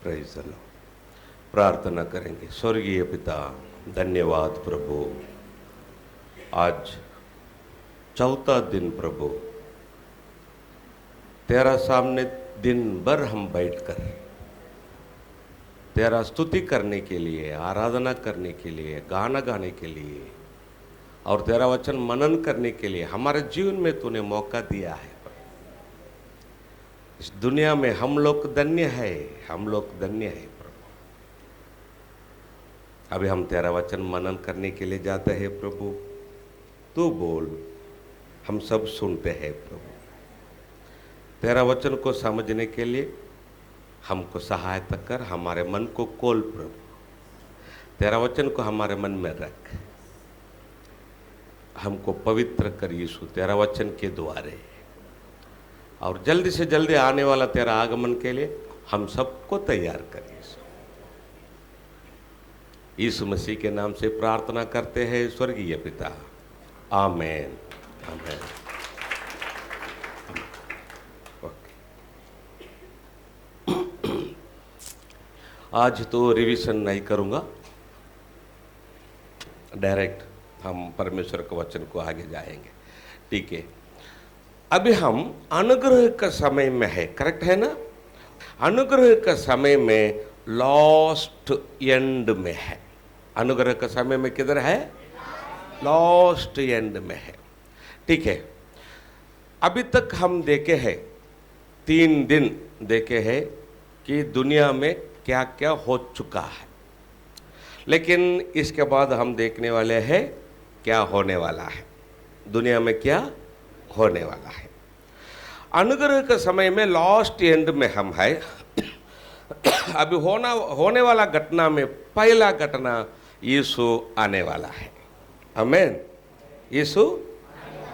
Praise the Lord. प्रार्थना करेंगे। स्वर्गीय पिता, धन्यवाद प्रभु, आज चौथा दिन प्रभु तेरा सामने दिन भर हम बैठकर तेरा स्तुति करने के लिए, आराधना करने के लिए, गाना गाने के लिए और तेरा वचन मनन करने के लिए हमारे जीवन में तूने मौका दिया है। इस दुनिया में हम लोग धन्य है, हम लोग धन्य है प्रभु। अभी हम तेरा वचन मनन करने के लिए जाते हैं प्रभु। तू बोल, हम सब सुनते हैं प्रभु। तेरा वचन को समझने के लिए हमको सहायता कर, हमारे मन को खोल प्रभु। तेरा वचन को हमारे मन में रख, हमको पवित्र कर यीशु तेरा वचन के द्वारे, और जल्दी से जल्दी आने वाला तेरा आगमन के लिए हम सबको तैयार कर यीशु मसीह के नाम से प्रार्थना करते हैं स्वर्गीय पिता, आमेन आमेन। आज तो रिवीजन नहीं करूँगा, डायरेक्ट हम परमेश्वर के वचन को आगे जाएंगे, ठीक है। अभी हम अनुग्रह का समय में है, करेक्ट है ना? अनुग्रह का समय में लास्ट एंड में है। अनुग्रह का समय में किधर है? लास्ट एंड में है, ठीक है। अभी तक हम देखे हैं, 3 दिन देखे हैं कि दुनिया में क्या क्या हो चुका है, लेकिन इसके बाद हम देखने वाले हैं क्या होने वाला है, दुनिया में क्या होने वाला है। अनुग्रह के समय में लास्ट एंड में हम है। अभी होने वाला घटना में पहला घटना यीशु आने वाला है, आमेन। यीशु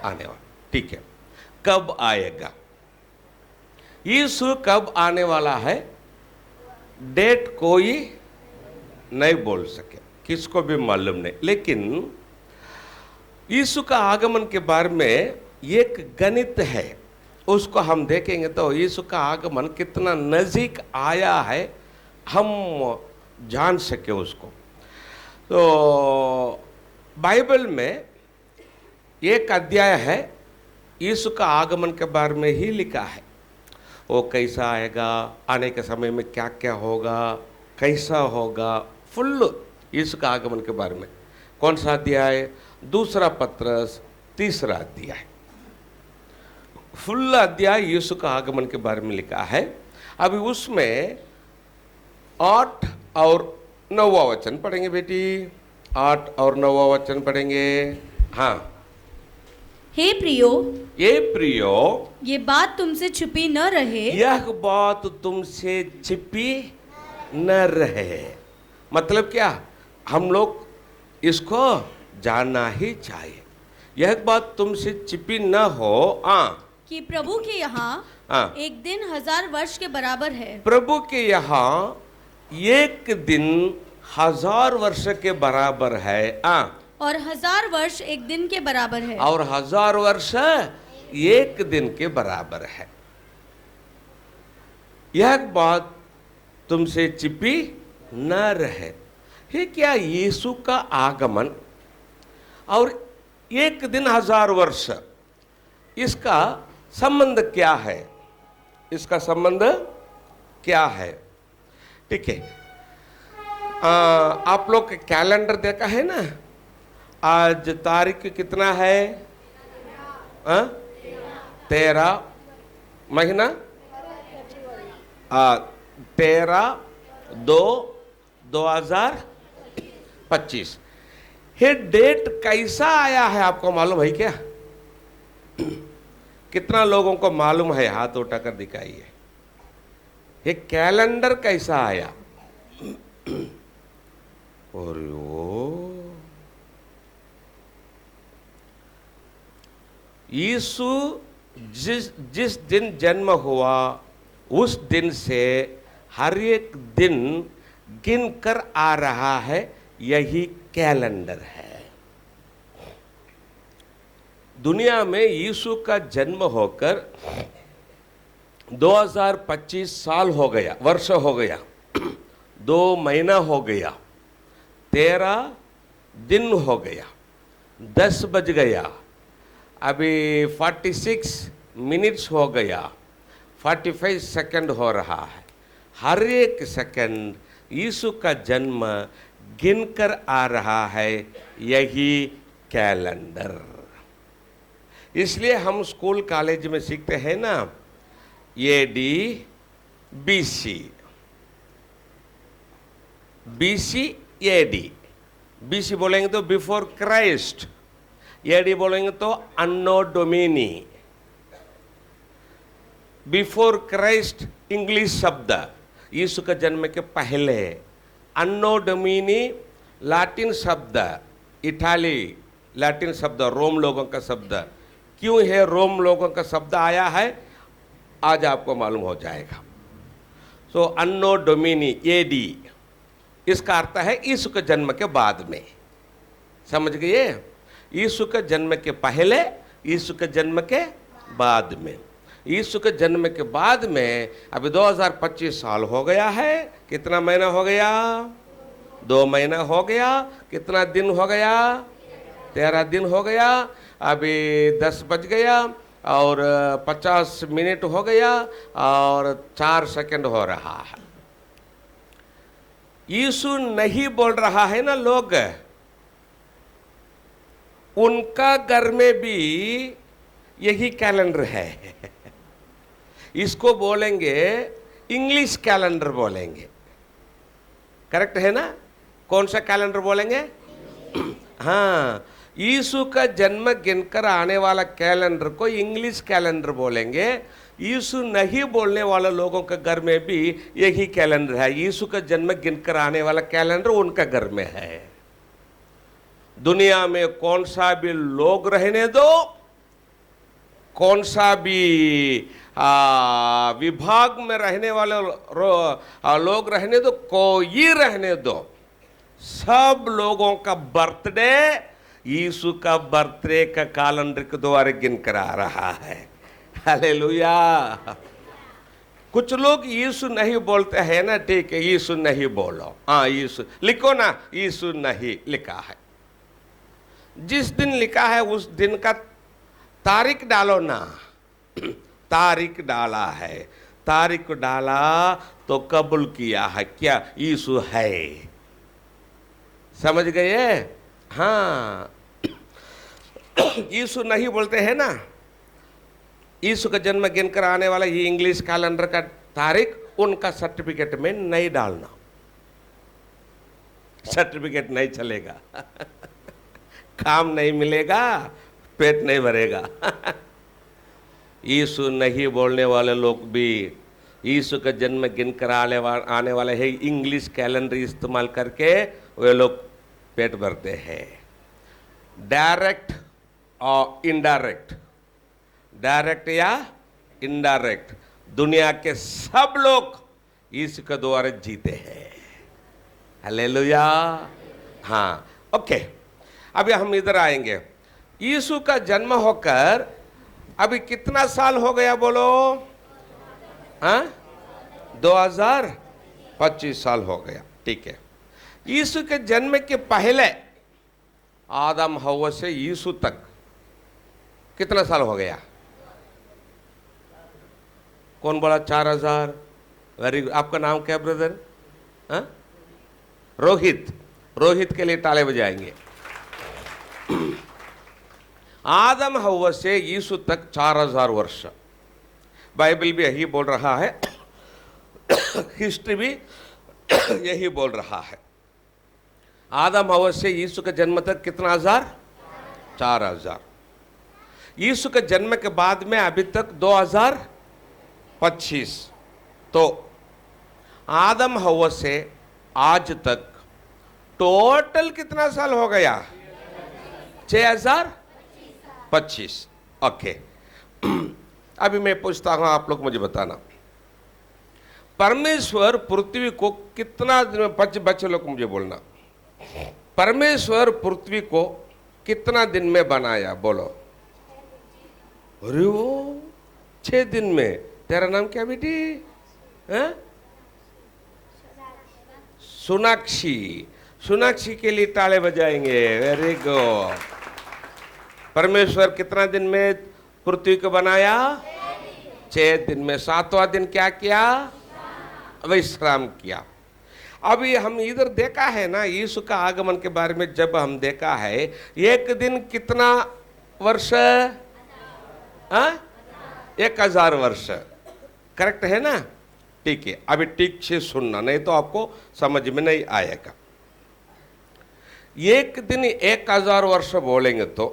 आने वाला, ठीक है। कब आएगा यीशु, कब आने वाला है? डेट कोई नहीं बोल सके, किसको भी मालूम नहीं। लेकिन यीशु का आगमन के बारे में एक गणित है, उसको हम देखेंगे तो यीशु का आगमन कितना नज़दीक आया है हम जान सके उसको। तो बाइबल में एक अध्याय है यीशु का आगमन के बारे में ही लिखा है। वो कैसा आएगा, आने के समय में क्या क्या होगा, कैसा होगा, फुल यीशु का आगमन के बारे में। कौन सा अध्याय? 2 पत्रस 3 अध्याय, फुल अध्याय यीशु का आगमन के बारे में लिखा है। अभी उसमें 8 और 9 वचन पढ़ेंगे बेटी, 8 और 9 वचन पढ़ेंगे। हाँ। हे प्रियो, ये प्रियो, ये बात तुमसे छिपी न रहे, यह बात तुमसे छिपी न रहे। मतलब क्या? हम लोग इसको जानना ही चाहिए। यह बात तुमसे छिपी न हो कि प्रभु के यहाँ एक दिन 1000 वर्ष के बराबर है। प्रभु के यहाँ एक दिन 1000 वर्ष के बराबर है, और 1000 वर्ष एक दिन के बराबर है, और 1000 वर्ष एक दिन के बराबर है। यह बात तुमसे छिपी न रहे। ये क्या? यीशु का आगमन और एक दिन 1000 वर्ष, इसका संबंध क्या है? इसका संबंध क्या है? ठीक है। आप लोग कैलेंडर देखा है ना? आज तारीख कितना है? 13 महीना 13/2/2025। ये डेट कैसा आया है आपको मालूम है क्या? कितना लोगों को मालूम है? हाथ उठाकर दिखाइए। ये कैलेंडर कैसा आया? और यीशु जिस दिन जन्म हुआ उस दिन से हर एक दिन गिन कर आ रहा है, यही कैलेंडर है। दुनिया में यीशु का जन्म होकर 2025 साल हो गया, वर्ष हो गया। 2 महीना हो गया, 13 दिन हो गया, 10 बज गया, अभी 46 मिनट्स हो गया, 45 सेकंड हो रहा है। हर एक सेकंड यीशु का जन्म गिनकर आ रहा है, यही कैलेंडर। इसलिए हम स्कूल कॉलेज में सीखते हैं ना, AD BC, BC AD। BC बोलेंगे तो बिफोर क्राइस्ट, AD बोलेंगे तो अन्नो डोमिनी। बिफोर क्राइस्ट इंग्लिश शब्द, यीशु का जन्म के पहले। अन्नो डोमिनी लैटिन शब्द, इटाली लैटिन शब्द, रोम लोगों का शब्द। क्यों है रोम लोगों का शब्द आया है, आज आपको मालूम हो जाएगा। सो अन्नो डोमिनी AD, इसका अर्थ है यीशु के जन्म के बाद में। समझ गए? यीशु के जन्म के पहले, यीशु के जन्म के बाद में। यीशु के जन्म के बाद में अभी 2025 साल हो गया है। कितना महीना हो गया? 2 महीना हो गया। कितना दिन हो गया? 13 दिन हो गया। अभी 10 बज गया और 50 मिनट हो गया और 4 सेकंड हो रहा है। यीशु नहीं बोल रहा है ना लोग, उनका घर में भी यही कैलेंडर है। इसको बोलेंगे इंग्लिश कैलेंडर बोलेंगे, करेक्ट है ना? कौन सा कैलेंडर बोलेंगे? हाँ, यीशु का जन्म गिनकर आने वाला कैलेंडर को इंग्लिश कैलेंडर बोलेंगे। यीशु नहीं बोलने वाले लोगों के घर में भी यही कैलेंडर है। यीशु का जन्म गिनकर आने वाला कैलेंडर उनका घर में है। दुनिया में कौन सा भी लोग रहने दो, कौन सा भी विभाग में रहने वाले लोग रहने दो, कोई रहने दो, सब लोगों का बर्थडे यीशु का बर्थडे का कैलेंडर के द्वारा गिन कर आ रहा है। हालेलुया। कुछ लोग यीशु नहीं बोलते हैं ना, ठीक है, यीशु नहीं बोलो। हाँ, यीशु लिखो ना, यीशु नहीं लिखा है। जिस दिन लिखा है उस दिन का तारीख डालो ना। तारीख डाला है, तारीख डाला तो कबूल किया है, क्या यीशु है। समझ गए? हाँ, यीशु नहीं बोलते हैं ना। यीशु का जन्म गिनकर आने वाला ये इंग्लिश कैलेंडर का तारीख उनका सर्टिफिकेट में नहीं डालना, सर्टिफिकेट नहीं चलेगा। काम नहीं मिलेगा, पेट नहीं भरेगा। यीशु नहीं बोलने वाले लोग भी यीशु का जन्म गिनकर आने वाले है इंग्लिश कैलेंडर इस्तेमाल करके वे लोग पेट भरते हैं। डायरेक्ट और इनडायरेक्ट, डायरेक्ट या इनडायरेक्ट, दुनिया के सब लोग यीशु के द्वारा जीते हैं। हालेलुया। हाँ, ओके, अभी हम इधर आएंगे। यीशु का जन्म होकर अभी कितना साल हो गया बोलो? हाँ, 2025 साल हो गया। ठीक है। यीशु के जन्म के पहले आदम हव्वा से यीशु तक कितना साल हो गया? कौन बोला? 4000। Very good. आपका नाम क्या ब्रदर? हाँ, रोहित। रोहित के लिए ताले बजाएंगे। आदम हव्वा से यीशु तक 4000 वर्ष। बाइबल भी यही बोल रहा है, हिस्ट्री भी यही बोल रहा है। आदम हव्वा से यीशु के जन्म तक कितना हजार? 4000। यीशु के जन्म के बाद में अभी तक 2025। तो आदम हव्वा से आज तक टोटल कितना साल हो गया? 6025। ओके, अभी मैं पूछता हूं, आप लोग मुझे बताना, परमेश्वर पृथ्वी को कितना दिन में, बच्चे लोग मुझे बोलना, परमेश्वर पृथ्वी को कितना दिन में बनाया? बोलो। अरे वो 6 दिन में। तेरा नाम क्या बेटी? सोनाक्षी, सोनाक्षी के लिए ताले बजाएंगे। Very good. परमेश्वर कितना दिन में पृथ्वी को बनाया? 6 दिन में। 7वां दिन क्या किया? विश्राम किया। अभी हम इधर देखा है ना, यीशु का आगमन के बारे में जब हम देखा है, एक दिन कितना वर्ष? 1000 वर्ष। करेक्ट है ना? ठीक है, अभी ठीक से सुनना, नहीं तो आपको समझ में नहीं आएगा। एक दिन 1000 वर्ष बोलेंगे तो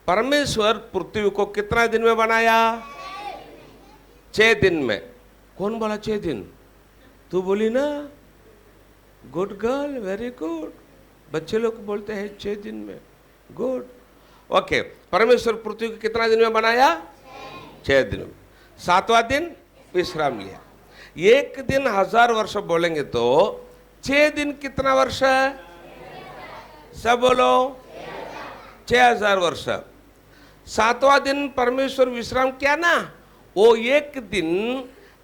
परमेश्वर पृथ्वी को कितना दिन में बनाया? 6 दिन में। कौन बोला 6 दिन? तू बोली ना? Good girl, very good. बच्चे लोग बोलते हैं 6 दिन में। Good, okay. परमेश्वर पृथ्वी को कितना दिन में बनाया? 6 दिन में। 7वां दिन विश्राम लिया। एक दिन 1000 वर्ष बोलेंगे तो 6 दिन कितना वर्ष? सब बोलो, 6000 वर्ष। 7वां दिन परमेश्वर विश्राम किया ना, वो एक दिन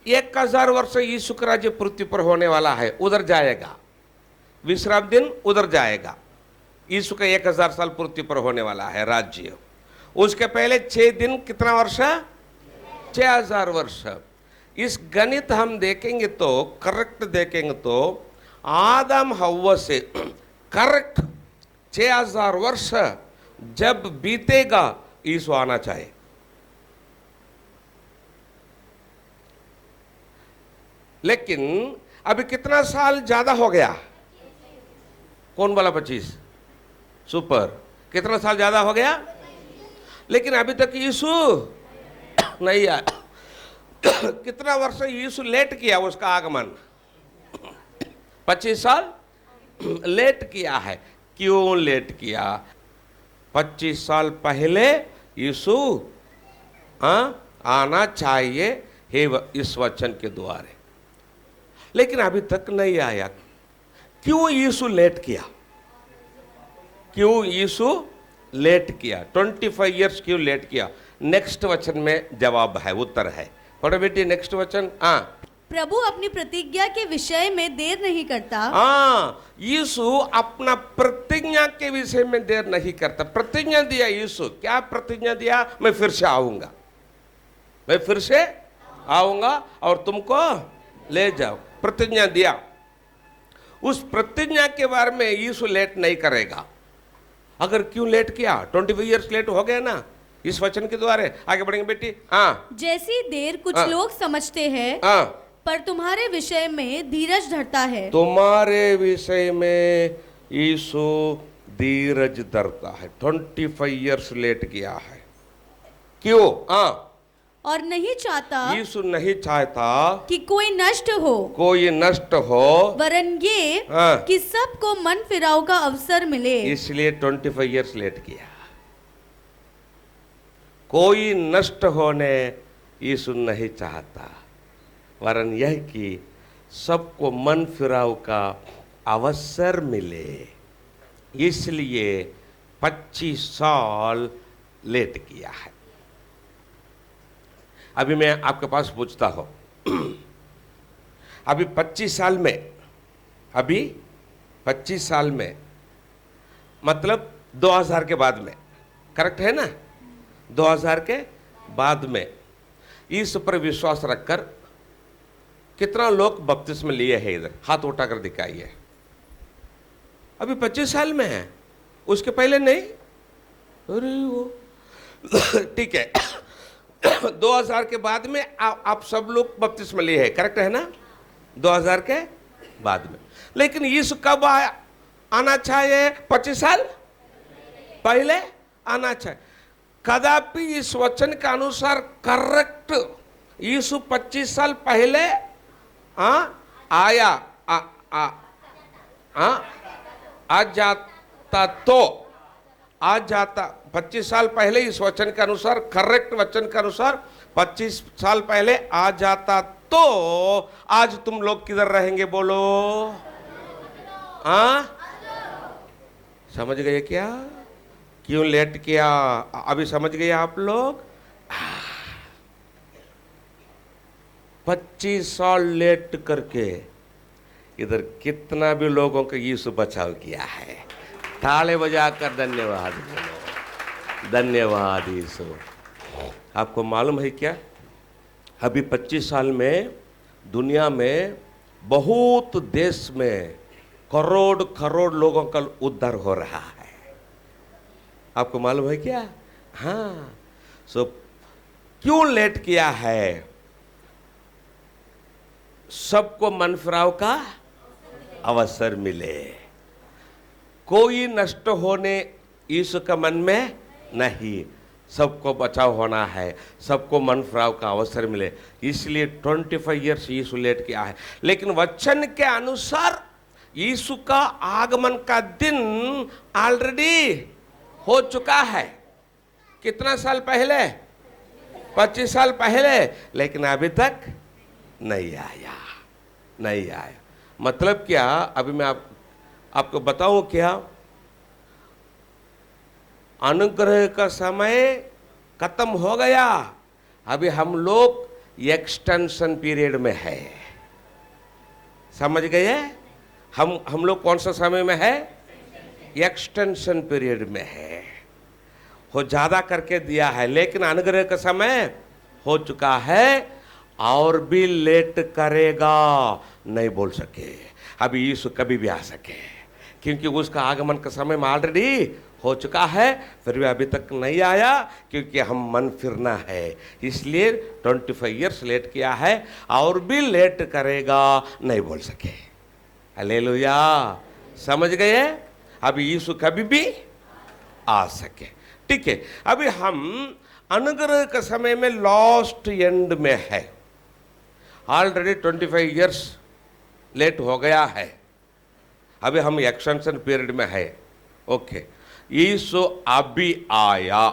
1000 वर्ष यीशु का राज्य पृथ्वी पर होने वाला है, उधर जाएगा। विश्राम दिन उधर जाएगा। यीशु का 1000 साल पृथ्वी पर होने वाला है राज्य। उसके पहले 6 दिन कितना वर्ष? 6000 वर्ष। इस गणित हम देखेंगे तो, करेक्ट देखेंगे तो, आदम हव्वा से करेक्ट 6000 वर्ष जब बीतेगा, यीशु आना चाहिए। लेकिन अभी कितना साल ज्यादा हो गया? कौन बोला? 25। सुपर। कितना साल ज्यादा हो गया? लेकिन अभी तक यीशु नहीं आया। कितना वर्ष यीशु लेट किया उसका आगमन? 25 साल लेट किया है। क्यों लेट किया? 25 साल पहले यीशु आना चाहिए हे इस वचन के द्वारे, लेकिन अभी तक नहीं आया। क्यों यीशु लेट किया? क्यों यीशु लेट किया? 25 इयर्स क्यों लेट किया? नेक्स्ट वचन में जवाब है, उत्तर है। पढ़ो बेटी नेक्स्ट वचन। प्रभु अपनी प्रतिज्ञा के विषय में देर नहीं करता। यीशु अपना प्रतिज्ञा के विषय में देर नहीं करता। प्रतिज्ञा दिया यीशु। क्या प्रतिज्ञा दिया? मैं फिर से आऊंगा, मैं फिर से आऊंगा और तुमको ले जाओ। प्रतिज्ञा दिया। उस प्रतिज्ञा के बारे में यीशु लेट नहीं करेगा। अगर क्यों लेट किया? 25 इयर्स लेट हो गया ना इस वचन के द्वारे। आगे बढ़ेंगे बेटी। जैसी देर कुछ लोग समझते हैं, पर तुम्हारे विषय में धीरज धरता है। तुम्हारे विषय में यीशु धीरज धरता है। 25 इयर्स लेट किया है। क्यों? और नहीं चाहता, यीशु नहीं चाहता कि कोई नष्ट हो, कोई नष्ट हो, वरन ये कि सबको मन फिराव का अवसर मिले। इसलिए 25 इयर्स लेट किया। कोई नष्ट होने यीशु नहीं चाहता, वरन यह कि सबको मन फिराव का अवसर मिले। इसलिए 25 साल लेट किया है। अभी मैं आपके पास पूछता हूं, अभी 25 साल में, अभी 25 साल में मतलब 2000 के बाद में, करेक्ट है ना? 2000 के बाद में इस पर विश्वास रखकर कितना लोग बपतिस्मा लिए हैं? इधर हाथ उठाकर दिखाइए। अभी 25 साल में है, उसके पहले नहीं? अरे वो ठीक है। 2000 के बाद में आप सब लोग बपतिस्मा लिए हैं, करेक्ट है ना? 2000 के बाद में। लेकिन यीशु कब आना चाहिए? 25 साल पहले आना चाहिए। कदापि इस वचन के अनुसार करेक्ट यीशु 25 साल पहले आया आ जाता तो आ जाता। 25 साल पहले इस वचन के अनुसार, करेक्ट वचन के अनुसार 25 साल पहले आ जाता तो आज तुम लोग किधर रहेंगे? बोलो। समझ गए क्या? क्यों लेट किया? अभी समझ गए आप लोग? 25 साल लेट करके इधर कितना भी लोगों को यीशु बचाव किया है। ताले बजाकर धन्यवाद बोलो, धन्यवाद यीशु। आपको मालूम है क्या, अभी 25 साल में दुनिया में बहुत देश में करोड़ करोड़ लोगों का उद्धार हो रहा है। आपको मालूम है क्या? हाँ। सो क्यों लेट किया है? सबको मन फिराव का अवसर मिले। कोई नष्ट होने यीशु का मन में नहीं, सबको बचाव होना है, सबको मन फिराव का अवसर मिले, इसलिए 25 ईयर्स यीशु लेट किया है। लेकिन वचन के अनुसार यीशु का आगमन का दिन ऑलरेडी हो चुका है। कितना साल पहले? 25 साल पहले, लेकिन अभी तक नहीं आया, नहीं आया। मतलब क्या? अभी मैं आपको बताऊं क्या? अनुग्रह का समय खत्म हो गया, अभी हम लोग एक्सटेंशन पीरियड में है। समझ गए? हम लोग कौन सा समय में है? एक्सटेंशन पीरियड में है। हो ज्यादा करके दिया है, लेकिन अनुग्रह का समय हो चुका है, और भी लेट करेगा नहीं बोल सके। अभी यीशु कभी भी आ सके, क्योंकि उसका आगमन का समय ऑलरेडी हो चुका है, फिर भी अभी तक नहीं आया, क्योंकि हम मन फिरना है, इसलिए 25 ईयर्स लेट किया है, और भी लेट करेगा नहीं बोल सके। हालेलुया। समझ गए? अभी यीशु कभी भी आ सके। ठीक है, अभी हम अनुग्रह के समय में लास्ट एंड में है। ऑलरेडी 25 ईयर्स लेट हो गया है, अभी हम एक्सटेंशन पीरियड में है। ओके, यीशु अभी आया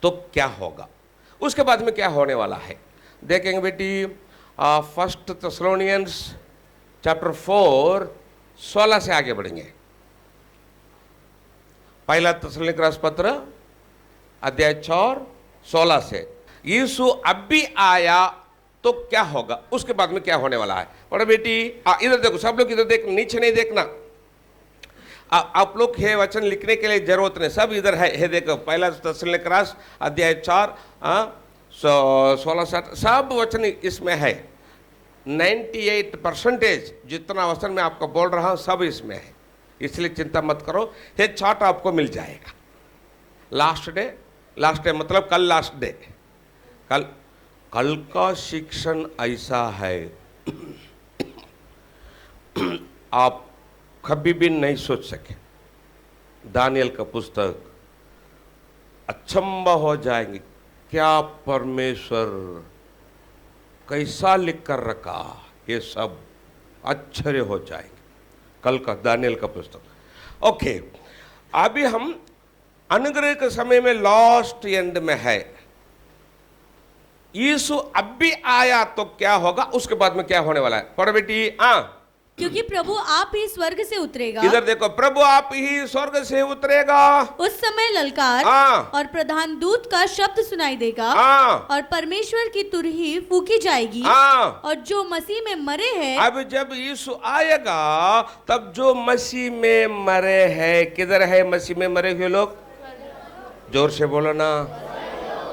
तो क्या होगा, उसके बाद में क्या होने वाला है देखेंगे बेटी। 1 थेसलोनियंस चैप्टर 4 16 से आगे बढ़ेंगे। पहला थेसलोनिकरास पत्र अध्याय 4 16 से। यीशु अभी आया तो क्या होगा, उसके बाद में क्या होने वाला है। और बेटी इधर देखो, सब लोग इधर देख, नीचे नहीं देखना। आप लोग है वचन लिखने के लिए जरूरत नहीं, सब इधर है देखो। पहला थेसलोनिकरास अध्याय 4 16 सब वचन इसमें है। 98% जितना वचन मैं आपको बोल रहा हूं सब इसमें है, इसलिए चिंता मत करो। ये चार्ट आपको मिल जाएगा। लास्ट डे मतलब कल लास्ट डे। कल का शिक्षण ऐसा है आप कभी भी नहीं सोच सके। दानियल का पुस्तक अचंभा हो जाएंगे, क्या परमेश्वर कैसा लिख कर रखा, ये सब आश्चर्य हो जाएंगे। कल का दानियल का पुस्तक। ओके, अभी हम अनुग्रह के समय में लास्ट एंड में है। यीशु अभी आया तो क्या होगा, उसके बाद में क्या होने वाला है। पढ़ो बेटी। क्योंकि प्रभु आप ही स्वर्ग से उतरेगा। इधर देखो, प्रभु आप ही स्वर्ग से उतरेगा। उस समय ललकार और प्रधान दूत का शब्द सुनाई देगा और परमेश्वर की तुरही फूकी जाएगी और जो मसीह में मरे हैं। अब जब यीशु आएगा तब जो मसीह में मरे हैं, किधर है मसीह में मरे हुए लोग? जोर से बोलो ना।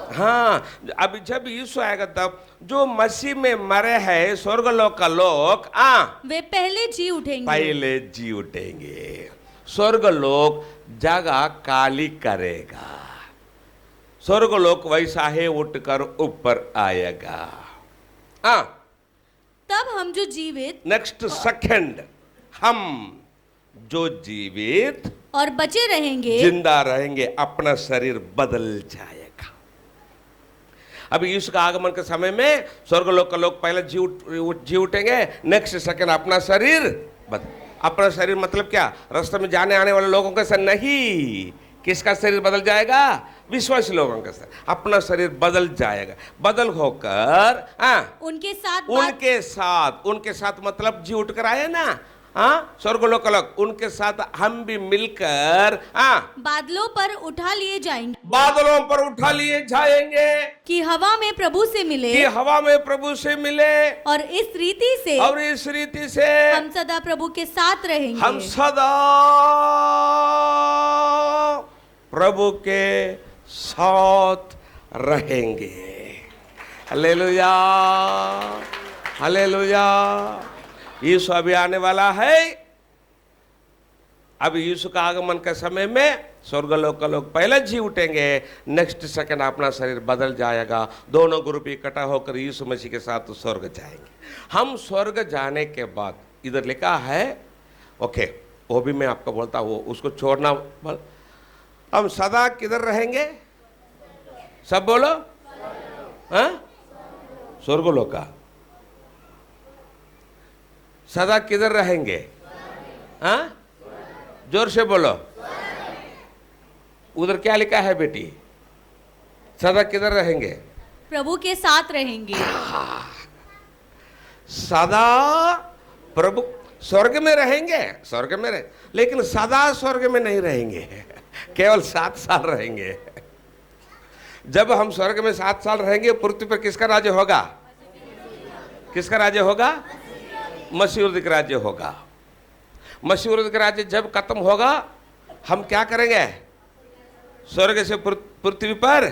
हाँ, अब जब यीशु आएगा तब जो मसीह में मरे हैं स्वर्गलोक का लोग वे पहले जी उठेंगे। पहले जी उठेंगे। स्वर्गलोक जगह काली करेगा, स्वर्गलोक वैसा ही उठकर ऊपर आएगा। तब हम जो जीवित नेक्स्ट सेकंड हम जो जीवित और बचे रहेंगे, जिंदा रहेंगे, अपना शरीर बदल जाएगा। अभी यीशु का आगमन के समय में स्वर्गलोक का लोग पहले जी उठेंगे, नेक्स्ट सेकंड अपना शरीर अपना शरीर मतलब क्या? रास्ते में जाने आने वाले लोगों का शरीर नहीं, किसका शरीर बदल जाएगा? विश्वासी लोगों का शरीर, अपना शरीर बदल जाएगा। बदल होकर उनके साथ मतलब जी उठ कर आए ना, हाँ, स्वर्गलोक अलग, उनके साथ हम भी मिलकर बादलों पर उठा लिए जाएंगे, बादलों पर उठा लिए जाएंगे, कि हवा में प्रभु से मिले, कि हवा में प्रभु से मिले, और इस रीति से हम सदा प्रभु के साथ रहेंगे। हम सदा प्रभु के साथ रहेंगे। Hallelujah, hallelujah. यीशु अभी आने वाला है। अब यीशु का आगमन के समय में स्वर्गलोक का लोग पहले जी उठेंगे, नेक्स्ट सेकंड अपना शरीर बदल जाएगा, दोनों ग्रुप इकट्ठा होकर यीशु मसीह के साथ स्वर्ग जाएंगे। हम स्वर्ग जाने के बाद इधर लिखा है, ओके वो भी मैं आपको बोलता हूँ, उसको छोड़ना बोल। हम सदा किधर रहेंगे? सब बोलो, हाँ, स्वर्गलोक का सदा किधर रहेंगे? हाँ, जोर से बोलो। उधर क्या लिखा है बेटी? सदा किधर रहेंगे? प्रभु के साथ रहेंगे। सदा प्रभु स्वर्ग में रहेंगे, स्वर्ग में रहे, लेकिन सदा स्वर्ग में नहीं रहेंगे, केवल 7 साल रहेंगे। जब हम स्वर्ग में 7 साल रहेंगे, पृथ्वी पर किसका राज्य होगा? किसका राज्य होगा? मसीह का राज्य होगा। मसीह का राज्य जब खत्म होगा, हम क्या करेंगे? स्वर्ग से पृथ्वी पर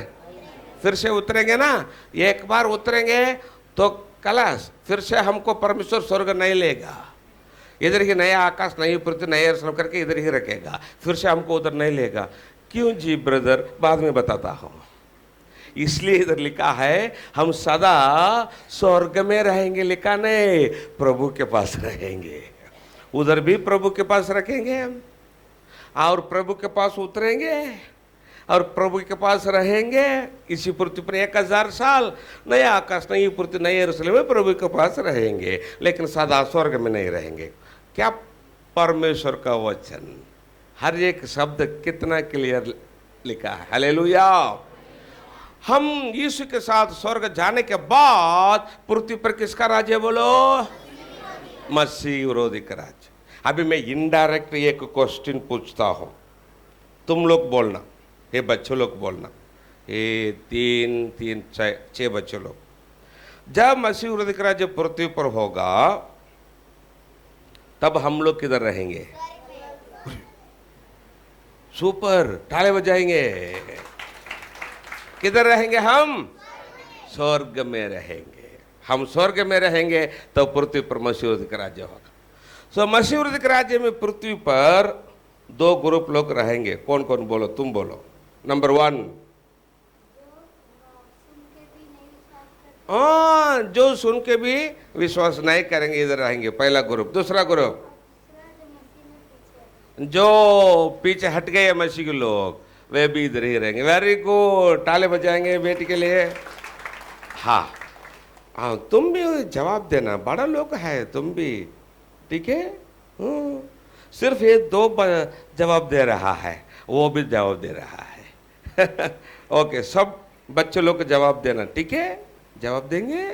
फिर से उतरेंगे ना। एक बार उतरेंगे तो कलश फिर से हमको परमेश्वर स्वर्ग नहीं लेगा, इधर ही नया आकाश, नई पृथ्वी, नए स्वर्ग करके इधर ही रखेगा, फिर से हमको उधर नहीं लेगा। क्यों जी ब्रदर? बाद में बताता हूँ। इसलिए इधर लिखा है हम सदा स्वर्ग में रहेंगे, लिखा नहीं प्रभु के पास रहेंगे। उधर भी प्रभु के पास रखेंगे हम, और प्रभु के पास उतरेंगे और प्रभु के पास रहेंगे। इसी पृथ्वी पर 1000 साल, नया आकाश, नई पृथ्वी, नए यरूशलेम में प्रभु के पास रहेंगे, लेकिन सदा स्वर्ग में नहीं रहेंगे। क्या परमेश्वर का वचन, हर एक शब्द कितना क्लियर लिखा है। हालेलुया। हम यीशु के साथ स्वर्ग जाने के बाद पृथ्वी पर किसका राज्य? बोलो, मसीह विरोधी का राज्य। अभी मैं इनडायरेक्ट एक क्वेश्चन पूछता हूं, तुम लोग बोलना, ये बच्चों लोग बोलना, ये 6 बच्चे लोग। जब मसीह विरोधी का राज्य पृथ्वी पर होगा, तब हम लोग किधर रहेंगे? सुपर, ताले बजाएंगे। किधर रहेंगे हम? स्वर्ग में रहेंगे। हम स्वर्ग में रहेंगे तो पृथ्वी पर मसीह विरोधी का राज्य होगा। सो मसीह विरोधी के राज्य में पृथ्वी पर 2 ग्रुप लोग रहेंगे। कौन कौन? बोलो, तुम बोलो। नंबर 1, जो सुन के भी विश्वास नहीं करेंगे, इधर रहेंगे, पहला ग्रुप। दूसरा ग्रुप, जो पीछे हट गए मसीह के लोग, वे भी इधर ही रहेंगे। वेरी गुड, ताले बजाएंगे बेटी के लिए। हाँ हाँ, तुम भी जवाब देना, बड़ा लोग है तुम भी, ठीक है। सिर्फ ये 2 जवाब दे रहा है, वो भी जवाब दे रहा है। ओके, सब बच्चे लोग को जवाब देना, ठीक है? जवाब देंगे,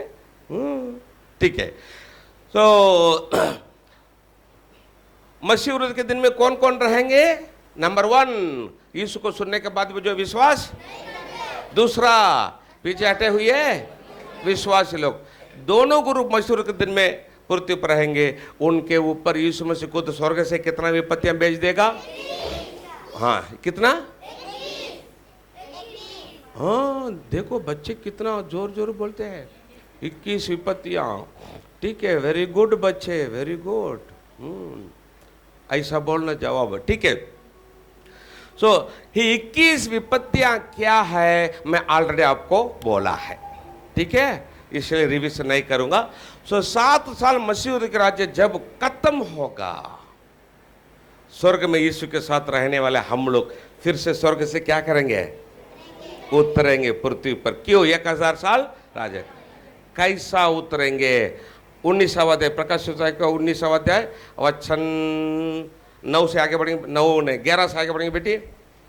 ठीक है। तो मसीह विरोधी के दिन में कौन कौन रहेंगे? नंबर 1, यीशु को सुनने के बाद भी जो विश्वास, दूसरा पीछे हटे हुए विश्वासी लोग। दोनों ग्रुप मसीह विरोधी के दिन में पृथ्वी पर रहेंगे। उनके ऊपर यीशु मसीह खुद स्वर्ग से कितना विपत्तियां भेज देगा? हाँ, कितना? हाँ, देखो बच्चे कितना जोर जोर बोलते हैं, 21 विपत्तियां। ठीक है, वेरी गुड बच्चे, वेरी गुड। ऐसा बोलना जवाब है, ठीक है। सो 21 विपत्तियां क्या है, मैं ऑलरेडी आपको बोला है, ठीक है, इसलिए रिविजन नहीं करूंगा। सो 7 साल मसीह के राज्य जब खत्म होगा, स्वर्ग में यीशु के साथ रहने वाले हम लोग फिर से स्वर्ग से क्या करेंगे? उतरेंगे पृथ्वी पर। क्यों? 1000 साल राज्य। कैसा उतरेंगे? 19वां अध्याय, प्रकाश सूचना का 19वां अध्याय वचन 9 से आगे बढ़ेंगे, 9 नहीं 11 से आगे बढ़ेंगे बेटी।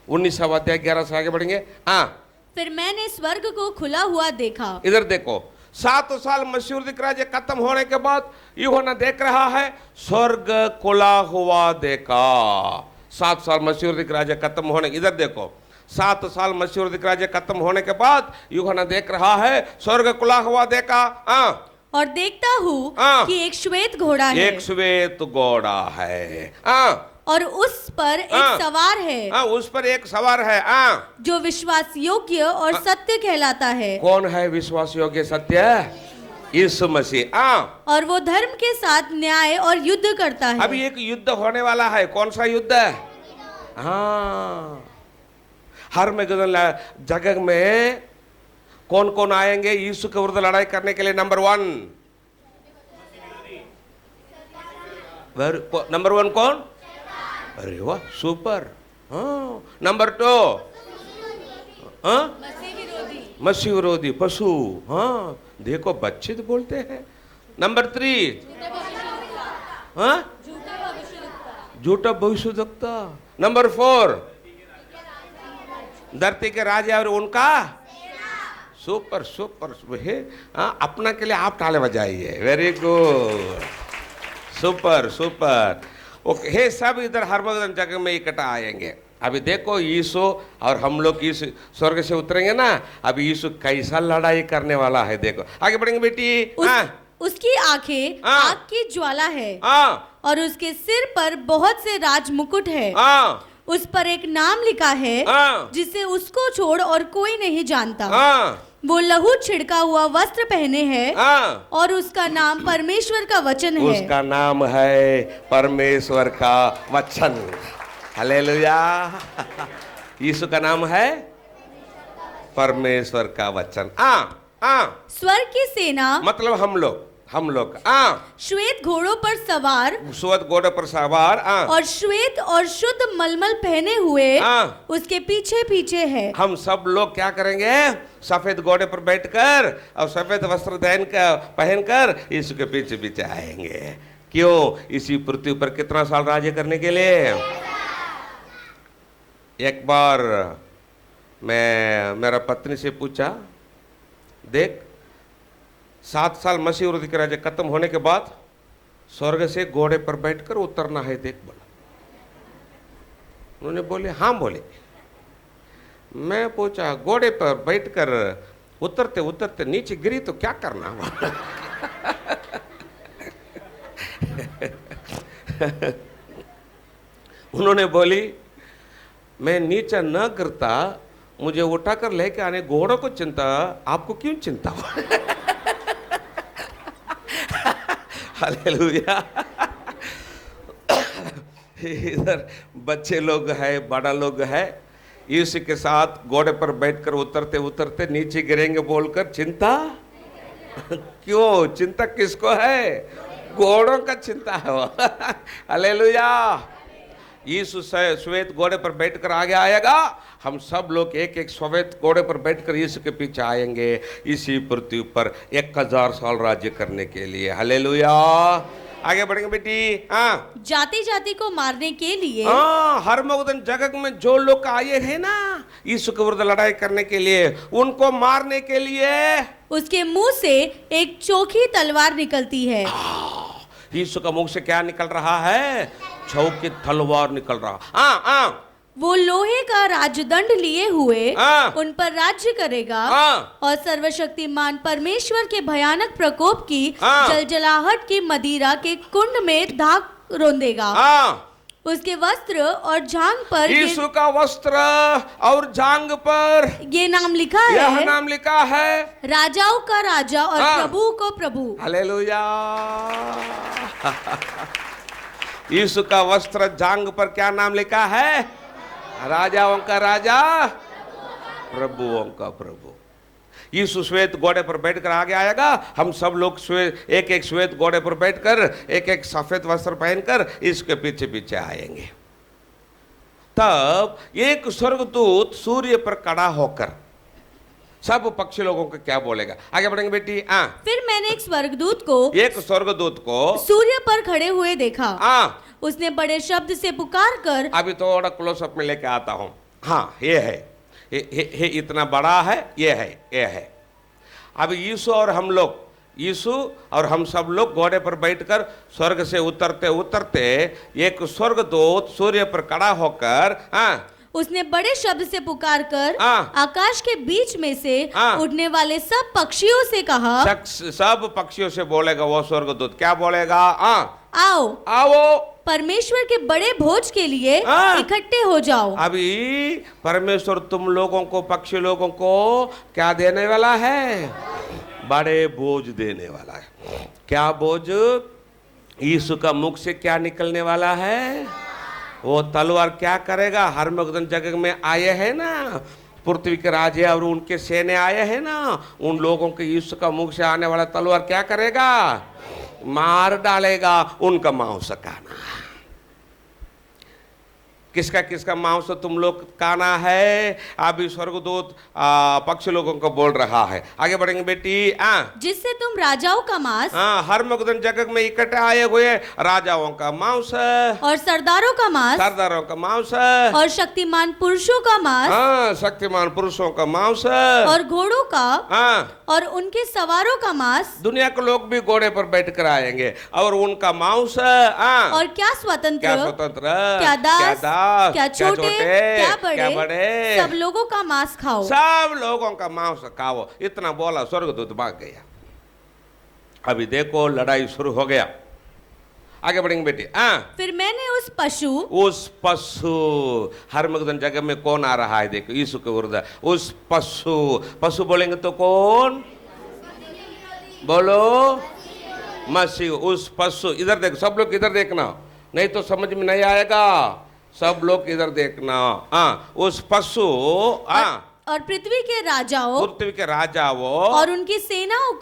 19वां अध्याय 11 से आगे बढ़ेंगे। हाँ, फिर मैंने स्वर्ग को खुला हुआ देखा। इधर देखो, 7 साल मसीह राज्य खत्म होने के बाद यूहन्ना देख रहा है, स्वर्ग खुला हुआ देखा। 7 साल मसीह राज्य खत्म होने, इधर देखो, 7 साल मसीह राज्य खत्म होने के बाद यूहन्ना देख रहा है, स्वर्ग खुला हुआ देखा। और देखता हूँ कि एक श्वेत घोड़ा है। एक श्वेत घोड़ा है। और उस पर एक सवार है। उस पर एक सवार है। जो विश्वास योग्य और सत्य कहलाता है। कौन है विश्वास योग्य सत्य? यीशु मसीह। और वो धर्म के साथ न्याय और युद्ध करता है। अभी एक युद्ध होने वाला है। कौन सा युद्ध है? हर्मगेदोन जगह में कौन कौन आएंगे यीशु के विरुद्ध लड़ाई करने के लिए? नंबर 1 कौन? अरे वाह, सुपर। नंबर 2 मसीह विरोधी पशु। देखो बच्चे तो बोलते हैं। नंबर 3 झूठा भविष्यवक्ता। नंबर 4 धरती के राजा और उनका सुपर सुपर है। अपना के लिए आप ताले बजाइए। Very good, super super. Okay, hey सब इधर हर्मगेदोन जगह में इकट्ठा आएंगे। अभी देखो यीशु और हम लोग यीशु स्वर्ग से उतरेंगे ना। अभी यीशु कैसा लड़ाई करने वाला है, देखो। आगे बढ़ेंगे बेटी। उसकी आंखें आग की ज्वाला है। और उसके सिर पर बहुत से राज मुकुट है। उस पर एक नाम लिखा है जिसे उसको छोड़ और कोई नहीं जानता। वो लहू छिड़का हुआ वस्त्र पहने हैं। और उसका नाम परमेश्वर का वचन है। उसका नाम है परमेश्वर का वचन। हालेलुया। यीशु का नाम है परमेश्वर का वचन। स्वर्ग की सेना मतलब हम लोग श्वेत घोड़ों पर सवार, और श्वेत और शुद्ध मलमल पहने हुए उसके पीछे पीछे है। हम सब लोग क्या करेंगे? सफेद घोड़े पर बैठकर और सफेद वस्त्र पहनकर यीशु के पीछे पीछे आएंगे। क्यों? इसी पृथ्वी पर कितना साल राज्य करने के लिए? एक बार मैं मेरा पत्नी से पूछा, देख 7 साल मसीह विरोधी के राज्य खत्म होने के बाद स्वर्ग से घोड़े पर बैठकर उतरना है, देख बोला। उन्होंने बोले हाँ बोले। मैं पूछा घोड़े पर बैठकर उतरते उतरते नीचे गिरी तो क्या करना? उन्होंने बोली मैं नीचे न गिरता, मुझे उठाकर लेके आने घोड़ों को चिंता, आपको क्यों चिंता? हालेलुया। इधर बच्चे लोग हैं, बड़ा लोग है, यीशु के साथ घोड़े पर बैठकर उतरते उतरते नीचे गिरेंगे बोलकर चिंता क्यों? चिंता किसको है? घोड़ों का चिंता है। हालेलुया। यीशु श्वेत घोड़े पर बैठकर आगे आएगा। हम सब लोग एक एक श्वेत घोड़े पर बैठकर यीशु के पीछे आएंगे इसी पृथ्वी पर 1000 साल राज्य करने के लिए। हालेलुया। आगे बढ़ेंगे बेटी। जाति जाति को मारने के लिए। हर्मगेदोन जगह में जो लोग आए हैं ना यीशु के विरुद्ध लड़ाई करने के लिए, उनको मारने के लिए उसके मुंह से एक चोखी तलवार निकलती है। यीशु का मुंह से क्या निकल रहा है? चौकी तलवार निकल रहा। वो लोहे का राजदंड लिए हुए उन पर राज्य करेगा। और सर्वशक्तिमान परमेश्वर के भयानक प्रकोप की जलजलाहट की मदिरा के कुंड में धाक रोंदेगा। उसके वस्त्र और जांग पर, यीशु का वस्त्र और जांग पर ये नाम लिखा है। यह नाम लिखा है राजाओं का राजा और प्रभु को प्रभु। हालेलुया। यीशु का वस्त्र जांग पर क्या नाम लिखा है? राजाओं का राजा, प्रभुओं का प्रभु। यीशु श्वेत घोड़े पर बैठकर आगे आएगा। हम सब लोग एक एक श्वेत घोड़े पर बैठकर एक एक सफेद वस्त्र पहनकर इसके पीछे पीछे आएंगे। तब एक स्वर्गदूत सूर्य पर खड़ा होकर सब पक्षी लोगों को क्या बोलेगा? आगे बढ़ेंगे बेटी। फिर मैंने एक स्वर्गदूत को सूर्य पर खड़े हुए देखा। उसने बड़े शब्द से पुकार कर, अभी थोड़ा क्लोजअप में लेके आता हूं। हाँ, ये है, ये इतना बड़ा है, ये है। अब यीशु और हम सब लोग घोड़े पर बैठकर स्वर्ग से उतरते उतरते एक स्वर्गदूत सूर्य पर खड़ा होकर उसने बड़े शब्द से पुकार कर हाँ। आकाश के बीच में से हाँ। उड़ने वाले सब पक्षियों से कहा, सब पक्षियों से बोलेगा वो स्वर्गदूत, क्या बोलेगा? आओ आओ परमेश्वर के बड़े भोज के लिए इकट्ठे हो जाओ। अभी परमेश्वर तुम लोगों को, पक्षी लोगों को क्या देने वाला है? बड़े बोझ देने वाला है। क्या बोझ? यीशु का मुख से क्या निकलने वाला है? वो तलवार क्या करेगा? हरमगदन जगह में आए हैं ना पृथ्वी के राजे और उनके सेने आए हैं ना, उन लोगों के यीशु का मुख से आने वाला तलवार क्या करेगा? मार डालेगा, उनका मांस खाना। किसका किसका मांस तुम लोग खाना है? अभी स्वर्गदूत पक्षी लोगों को बोल रहा है। आगे बढ़ेंगे बेटी। जिससे तुम राजाओं का मांस, हरमगदन जगह में इकट्ठे आए हुए राजाओं का मांस और सरदारों का मांस और शक्तिमान पुरुषों का मांस, शक्तिमान पुरुषों का मांस और घोड़ों का और उनके सवारों का मांस। दुनिया के लोग भी घोड़े पर बैठ कर आएंगे और उनका मांस। और क्या स्वतंत्र, क्या दास, क्या छोटे, क्या बड़े, सब लोगों का मांस खाओ, सब लोगों का मांस खाओ। इतना बोला, स्वर्गदूत भाग गया। अभी देखो लड़ाई शुरू हो गया। आगे बढ़ेंगे बेटी। फिर मैंने उस पशु हरमगदन जगह में कौन आ रहा है? देखो यीशु के विरुद्ध उस पशु बोलेंगे तो कौन? बोलो मसीह। उस पशु, इधर देखो सब लोग, इधर देखना, नहीं तो समझ में नहीं आएगा। सब लोग इधर देखना। उस पशु और पृथ्वी के राजाओं और उनकी सेनाओं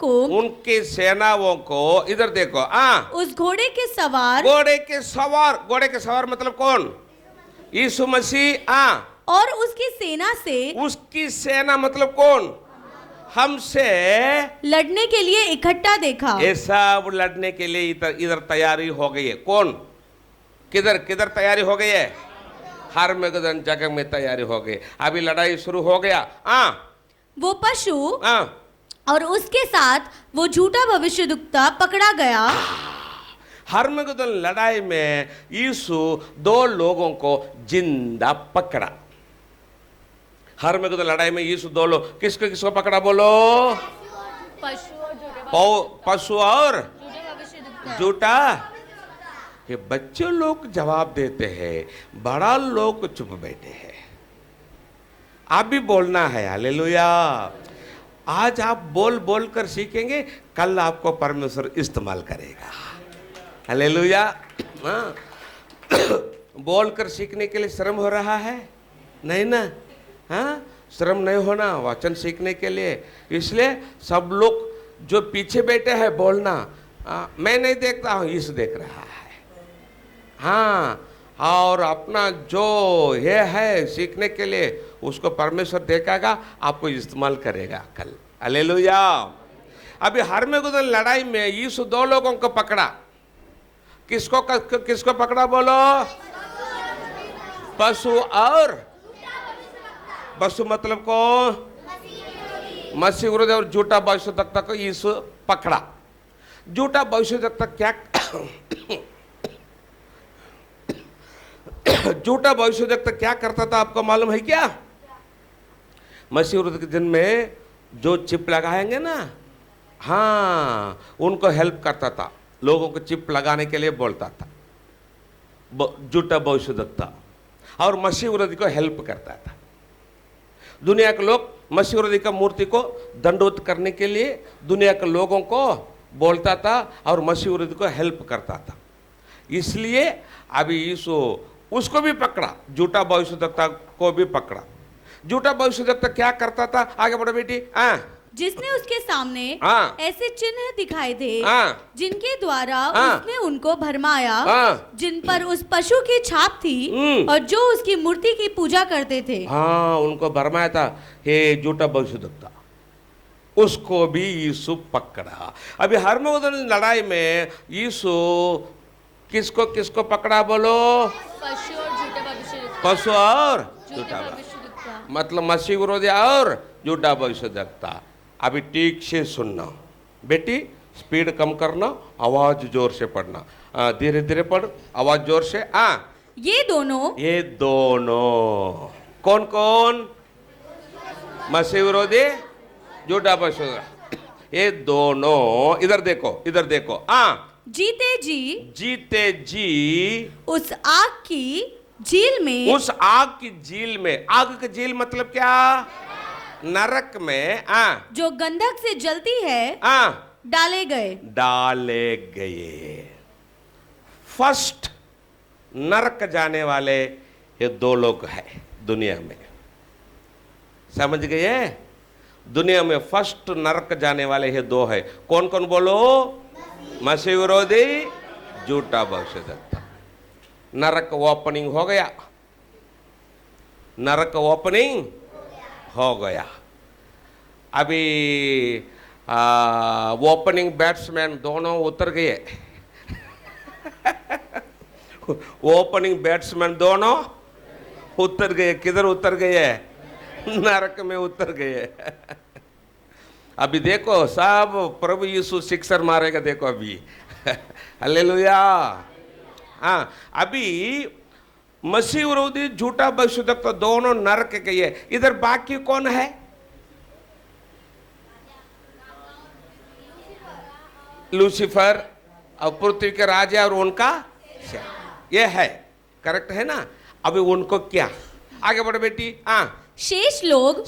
को इधर देखो। उस घोड़े के सवार मतलब कौन? यीशु मसीह। और उसकी सेना मतलब कौन? हमसे लड़ने के लिए इकट्ठा देखा। ये सब लड़ने के लिए इधर तैयारी हो गई है। कौन? किधर तैयारी हो गई है? हरमगदन जगह में तैयारी हो गई। अभी लड़ाई शुरू हो गया। वो पशु और उसके साथ वो झूठा भविष्यद्वक्ता पकड़ा गया। हरमगदन लड़ाई में यीशु दो लोगों को जिंदा पकड़ा। हरमगदन लड़ाई में यीशु दो लोग, किसको पकड़ा? बोलो। पशु और झूठा। ये बच्चे लोग जवाब देते हैं, बड़ा लोग चुप बैठे हैं। आप भी बोलना है। हालेलुया। आज आप बोल कर सीखेंगे, कल आपको परमेश्वर इस्तेमाल करेगा। हालेलुया। बोल कर सीखने के लिए श्रम हो रहा है? नहीं ना? श्रम नहीं होना वचन सीखने के लिए। इसलिए सब लोग जो पीछे बैठे हैं बोलना, मैं नहीं देखता हूँ, यीशु देख रहा है। और अपना जो ये है सीखने के लिए उसको परमेश्वर देखेगा, आपको इस्तेमाल करेगा कल। हालेलुया। अभी हरमगदन लड़ाई में यीशु दो लोगों को पकड़ा। किसको पकड़ा? बोलो। पशु मतलब को मसीह विरोधी और झूठा भविष्यद्वक्ता को यीशु पकड़ा। झूठा भविष्यद्वक्ता क्या झूठा भविष्यद्वक्ता क्या करता था आपको मालूम है क्या? मसीह विरोधी के दिन में जो चिप लगाएंगे ना, उनको हेल्प करता था। लोगों को चिप लगाने के लिए बोलता था झूठा भविष्यद्वक्ता, और मसीह विरोधी को हेल्प करता था। दुनिया के लोग मसीह विरोधी का मूर्ति को दंडोत करने के लिए दुनिया के लोगों को बोलता था और मसीह विरोधी को हेल्प करता था। इसलिए अभी यीशु उसको भी पकड़ा, झूठा भविष्यद्वक्ता को भी पकड़ा। झूठा भविष्यद्वक्ता क्या करता था? आगे बढ़ो बेटी। जिसने उसके सामने ऐसे चिन्ह दिखाए थे जिनके द्वारा उसने उनको भरमाया, जिन पर उस पशु की छाप थी और जो उसकी मूर्ति की पूजा करते थे। उनको भरमाया था हे झूठा भविष्यद्वक्ता, उसको भी यीशु पकड़ा। अभी हरमगदन लड़ाई में यीशु किसको पकड़ा? बोलो। पशु और झूठा, मतलब मसीह विरोधी और झूठा भविष्यद्वक्ता। अभी ठीक से सुनना बेटी, स्पीड कम करना, आवाज जोर से पढ़ना, धीरे धीरे पढ़, आवाज जोर से। ये दोनों कौन कौन? मसीह विरोधी, झूठा बसुदा, ये दोनों। इधर देखो। जीते जी उस आग की झील में, आग की झील मतलब क्या? नरक में जो गंधक से जलती है डाले गए। फर्स्ट नरक जाने वाले ये दो लोग हैं दुनिया में, समझ गए? दुनिया में फर्स्ट नरक जाने वाले ये दो है। कौन कौन बोलो? मसीह विरोधी, झूठा भविष्यद्वक्ता। नरक ओपनिंग हो गया, अभी ओपनिंग बैट्समैन दोनों उतर गए। ओपनिंग बैट्समैन दोनों उतर गए। किधर उतर गए? नरक में उतर गए। अभी देखो सब प्रभु यीशु सिक्सर मारेगा, देखो अभी। हालेलुया। अभी मसीह विरोधी, झूठा भविष्यद्वक्ता दोनों नरक गए। इधर बाकी कौन है? लूसीफर और पृथ्वी के राजा और उनका ये है, करेक्ट है ना? अभी उनको क्या? आगे बढ़ो बेटी। शेष लोग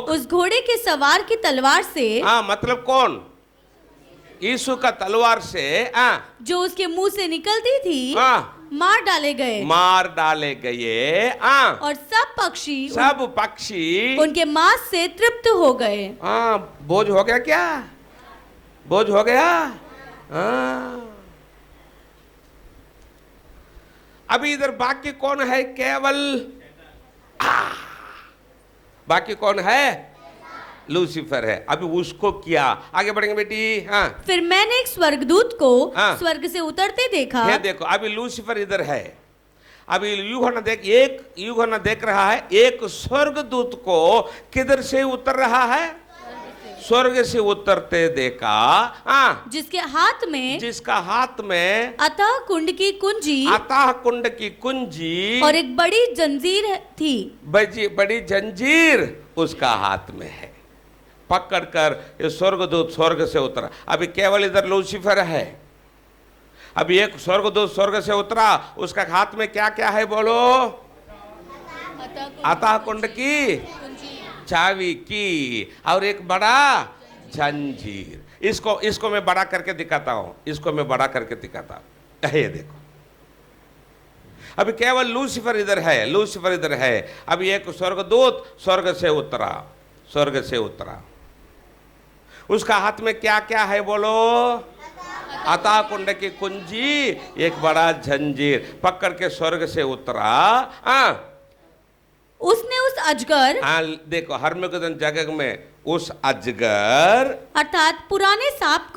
उस घोड़े के सवार की तलवार से, मतलब कौन? यीशु का तलवार से जो उसके मुंह से निकलती थी मार डाले गए। और सब पक्षी उनके मांस से तृप्त हो गए। बोझ हो गया क्या? बोझ हो गया। अभी इधर बाकी कौन है? केवल बाकी कौन है? लूसीफर है। अभी उसको क्या? आगे बढ़ेंगे बेटी। फिर मैंने एक स्वर्गदूत को स्वर्ग से उतरते देखा। ये देखो, अभी लूसीफर इधर है। अभी यूहन्ना देख रहा है एक स्वर्गदूत को किधर से उतर रहा है? स्वर्ग से उतरते देखा। जिसका हाथ में अतः कुंड की कुंजी और एक बड़ी जंजीर थी। बड़ी जंजीर उसका हाथ में है। पकड़कर ये स्वर्गदूत स्वर्ग से उतरा। अभी केवल इधर लूसीफर है। अभी एक स्वर्गदूत स्वर्ग से उतरा, उसका हाथ में क्या क्या है बोलो? अतः कुंड की चाबी की और एक बड़ा जंजीर। इसको मैं बड़ा करके दिखाता हूं। ये देखो, अभी केवल लूसीफर इधर है। अभी एक स्वर्गदूत स्वर्ग से उतरा। उसका हाथ में क्या क्या है बोलो? अतः कुंड की कुंजी, एक बड़ा जंजीर। पकड़ के स्वर्ग से उतरा। उसने उस अजगर, देखो हर्मगदन जगह में उस अजगर अर्थात पुराने सांप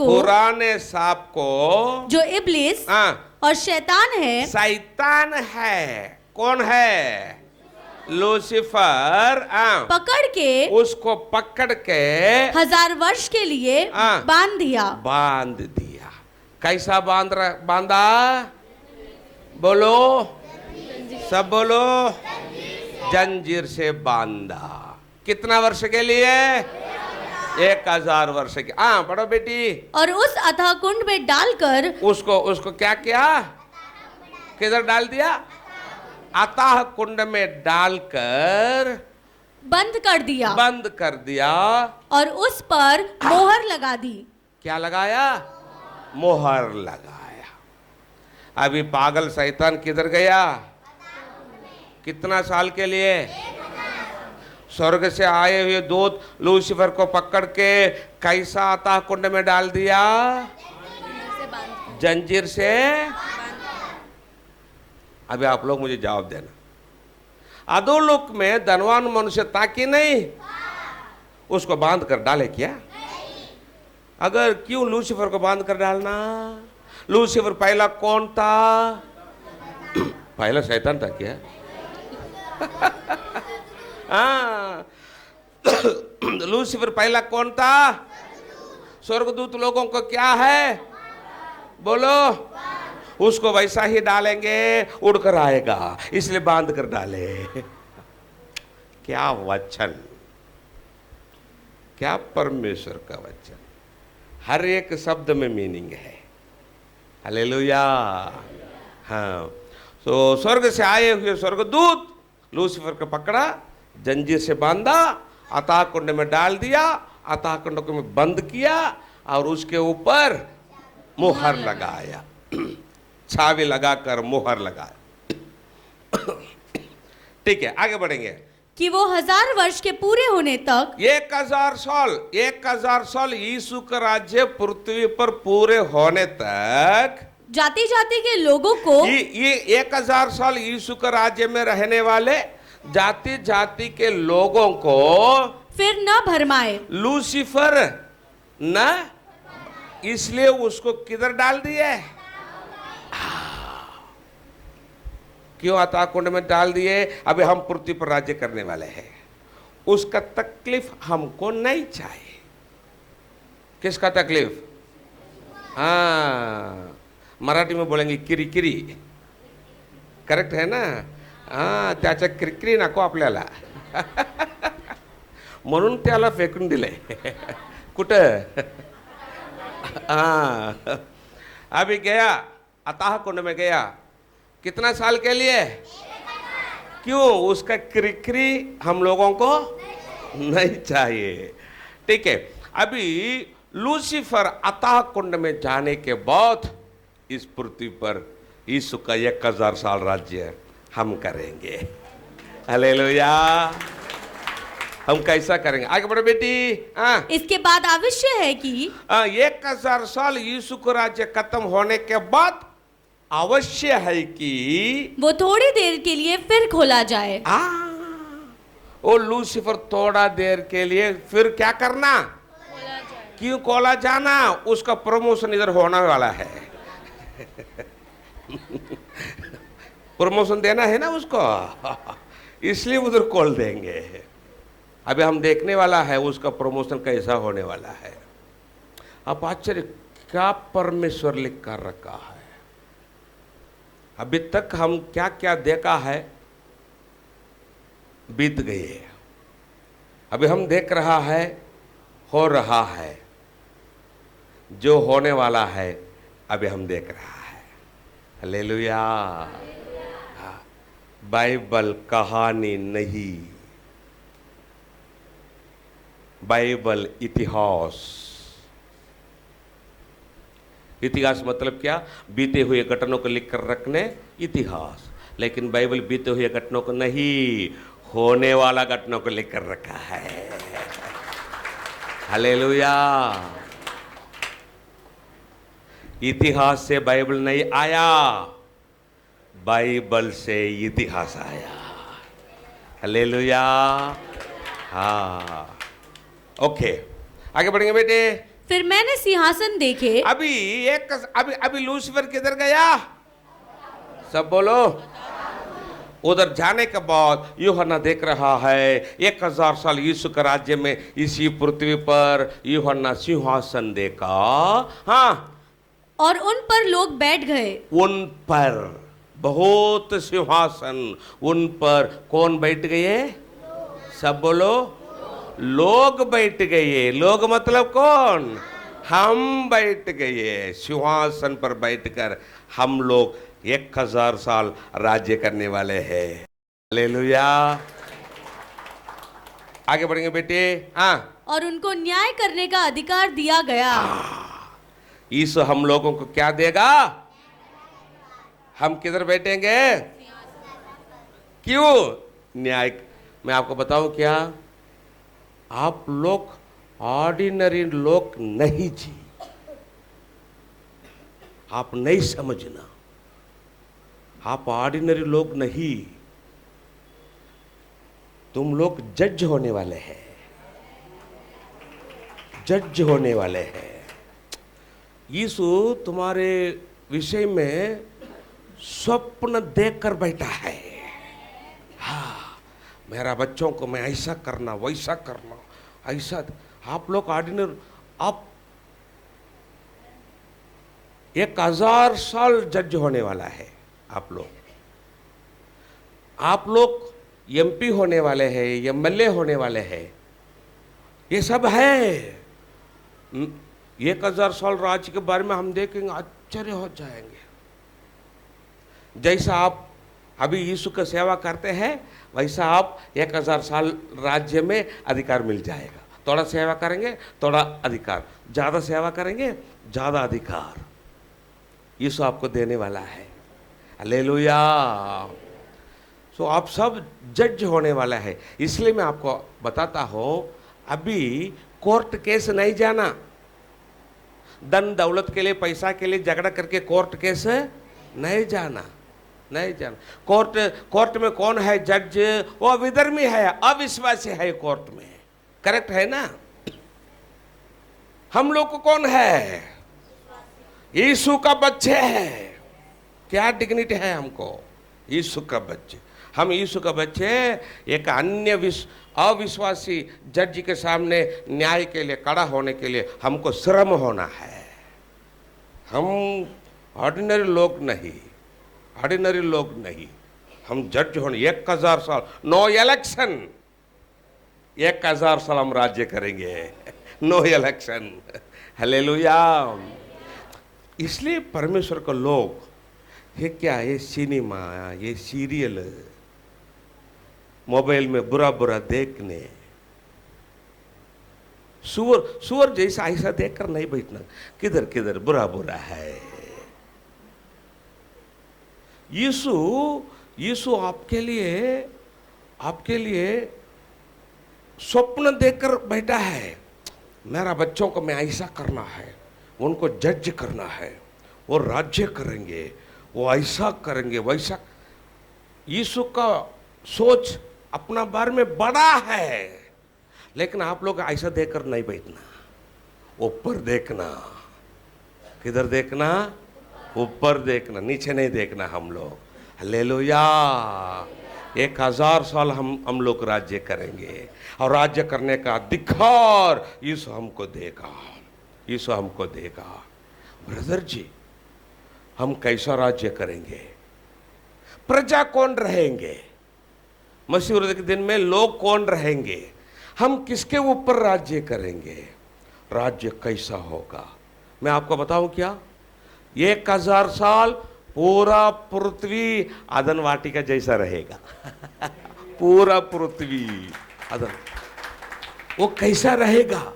को जो इब्लिस और शैतान है। कौन है? लूसीफर। उसको पकड़ के 1000 वर्ष के लिए बांध दिया। कैसा बांधा? बोलो, सब बोलो। जंजीर से बांधा। कितना वर्ष के लिए? 1000 वर्ष के। पढ़ो बेटी। और उस अथाह कुंड में डालकर उसको क्या किया? किधर डाल दिया? अथाह कुंड में डालकर बंद कर दिया और उस पर मोहर लगा दी। क्या लगाया? मोहर लगाया। अभी पागल शैतान किधर गया? कितना साल के लिए? स्वर्ग से आए हुए दूत लूसीफर को पकड़ के कैसा अथाह कुंड में डाल दिया? जंजीर से। अभी आप लोग मुझे जवाब देना। अधोलोक में धनवान मनुष्य था कि नहीं? उसको बांध कर डाले क्या? अगर क्यों लूसीफर को बांध कर डालना? लूसीफर पहला कौन था? पहला शैतान था क्या? लूसीफर पहला कौन था? स्वर्गदूत लोगों को क्या है? बोलो। उसको वैसा ही डालेंगे, उड़कर आएगा, इसलिए बांध कर डाले। क्या वचन, क्या परमेश्वर का वचन, हर एक शब्द में मीनिंग है। हालेलुया। हाँ, तो स्वर्ग से आए हुए स्वर्गदूत लूसीफर को पकड़ा, जंजीर से बांधा, अथाह कुंड में डाल दिया, अथाह कुंड को में बंद किया और उसके ऊपर मुहर लगाया, छावी लगाकर मुहर लगाया। ठीक है, आगे बढ़ेंगे कि वो 1000 वर्ष के पूरे होने तक 1000 साल यीशु का राज्य पृथ्वी पर पूरे होने तक जाति जाति के लोगों को, ये 1000 साल यीशु का राज्य में रहने वाले जाति जाति के लोगों को फिर न भरमाए। लूसीफर न, इसलिए उसको किधर डाल दिए? क्यों अथाह कुंड में डाल दिए? अभी हम पृथ्वी पर राज्य करने वाले हैं, उसका तकलीफ हमको नहीं चाहिए। किसका तकलीफ? हाँ, मराठी में बोलेंगे किरी किरी, करेक्ट है ना? हाँ, त्याच्या किरकिरी नको आपल्याला, म्हणून त्याला फेकून दिले। कुठं? हाँ, अभी गया अथाह कुंड में गया, कितना साल के लिए? क्यों? उसका किरकिरी हम लोगों को नहीं चाहिए। ठीक है, अभी लूसीफर अथाह कुंड में जाने के बाद इस पृथ्वी पर यीशु का 1000 साल राज्य हम करेंगे। हालेलुया। हम कैसा करेंगे? आगे बढ़ो बेटी। इसके बाद अवश्य है कि 1000 साल यीशु का राज्य खत्म होने के बाद अवश्य है कि वो थोड़ी देर के लिए फिर खोला जाए। वो लूसीफर थोड़ा देर के लिए फिर क्या करना? क्यों खोला जाना? उसका प्रमोशन इधर होने वाला है। प्रमोशन देना है ना उसको, इसलिए उधर खोल देंगे। अभी हम देखने वाला है उसका प्रमोशन कैसा होने वाला है। अब आश्चर्य, क्या परमेश्वर लिख कर रखा है। अभी तक हम क्या क्या देखा है, बीत गए। अभी हम देख रहा है, हो रहा है, जो होने वाला है अभी हम देख रहा है। हालेलुया। बाइबल कहानी नहीं, बाइबल इतिहास। इतिहास मतलब क्या? बीते हुए घटनाओं को लिखकर रखने, इतिहास। लेकिन बाइबल बीते हुए घटनाओं को नहीं, होने वाला घटनाओं को लिखकर रखा है। हालेलुया। इतिहास से बाइबल नहीं आया, बाइबल से इतिहास आया। हालेलुया। हाँ, ओके, आगे बढ़ेंगे बेटे। फिर मैंने सिंहासन देखे। अभी लूसीफर किधर गया? सब बोलो। उधर जाने के बाद यूहन्ना देख रहा है 1000 साल यीशु के राज्य में इसी पृथ्वी पर यूहन्ना सिंहासन देखा। हाँ, और उन पर लोग बैठ गए। उन पर बहुत सिंहासन, उन पर कौन बैठ गए? सब बोलो। लोग बैठ गए। लोग मतलब कौन? हम बैठ गए सिंहासन पर बैठकर। हम लोग 1000 साल राज्य करने वाले हैं। हालेलुया। आगे बढ़ेंगे बेटे। हाँ, और उनको न्याय करने का अधिकार दिया गया। यीशु हम लोगों को क्या देगा? हम किधर बैठेंगे? क्यों? न्याय। मैं आपको बताऊं क्या, आप लोग ऑर्डिनरी लोग नहीं जी, आप नहीं समझना, आप ऑर्डिनरी लोग नहीं, तुम लोग जज होने वाले हैं, जज होने वाले हैं। यीशु तुम्हारे विषय में स्वप्न देखकर बैठा है। हाँ, मेरा बच्चों को मैं ऐसा करना, वैसा करना, ऐसा आप लोग ऑर्डिनरी, आप 1000 साल जज होने वाला है। आप लोग एमपी होने वाले हैं, एमएलए होने वाले हैं, ये सब है। 1000 साल राज्य के बारे में हम देखेंगे, आश्चर्य हो जाएंगे। जैसा आप अभी यीशु का सेवा करते हैं, वैसा आप 1000 साल राज्य में अधिकार मिल जाएगा। थोड़ा सेवा करेंगे थोड़ा अधिकार, ज़्यादा सेवा करेंगे ज़्यादा अधिकार यीशु आपको देने वाला है। हालेलुया। सो आप सब जज होने वाला है। इसलिए मैं आपको बताता हूँ, अभी कोर्ट केस नहीं जाना। धन दौलत के लिए, पैसा के लिए झगड़ा करके कोर्ट केस नहीं जाना, नहीं जाना। कोर्ट में कौन है जज? वो विधर्मी है, अविश्वासी है कोर्ट में। करेक्ट है ना? हम लोग को कौन है? यीशु का बच्चे है। क्या डिग्निटी है हमको? यीशु का बच्चे। हम यीशु का बच्चे एक अन्य अविश्वासी जज के सामने न्याय के लिए खड़ा होने के लिए हमको श्रम होना है। हम ऑर्डिनरी लोग नहीं, ऑर्डिनरी लोग नहीं। हम जज होने 1000 साल, नो इलेक्शन, 1000 साल हम राज्य करेंगे, नो इलेक्शन। हालेलुया। इसलिए परमेश्वर को लोग ये क्या, ये सिनेमा, ये सीरियल, मोबाइल में बुरा बुरा देखने, सुअर जैसा ऐसा देखकर नहीं बैठना, किधर किधर बुरा बुरा है। यीशु आपके लिए स्वप्न देखकर बैठा है। मेरा बच्चों को मैं ऐसा करना है, उनको जज करना है, वो राज्य करेंगे, वो ऐसा करेंगे वैसा। यीशु का सोच अपना बारे में बड़ा है, लेकिन आप लोग ऐसा देखकर नहीं बैठना, ऊपर देखना। किधर देखना? ऊपर देखना, नीचे नहीं देखना हम लोग। हालेलुया। 1000 साल हम लोग राज्य करेंगे, और राज्य करने का अधिकार यीशु हमको देगा, यीशु हमको देगा। ब्रदर जी, हम कैसा राज्य करेंगे? प्रजा कौन रहेंगे? मसीह के दिन में लोग कौन रहेंगे? हम किसके ऊपर राज्य करेंगे? राज्य कैसा होगा? मैं आपको बताऊं क्या? 1000 साल पूरा पृथ्वी अदन वाटिका जैसा रहेगा। पूरा पृथ्वी अदन, वो कैसा रहेगा?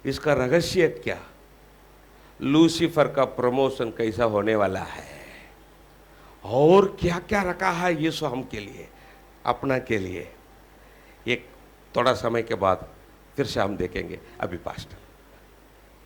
इसका रहस्य क्या? लूसीफर का प्रमोशन कैसा होने वाला है, और क्या क्या रखा है यीशु हम के लिए, अपना के लिए। एक थोड़ा समय के बाद फिर से हम देखेंगे। अभी पास्टर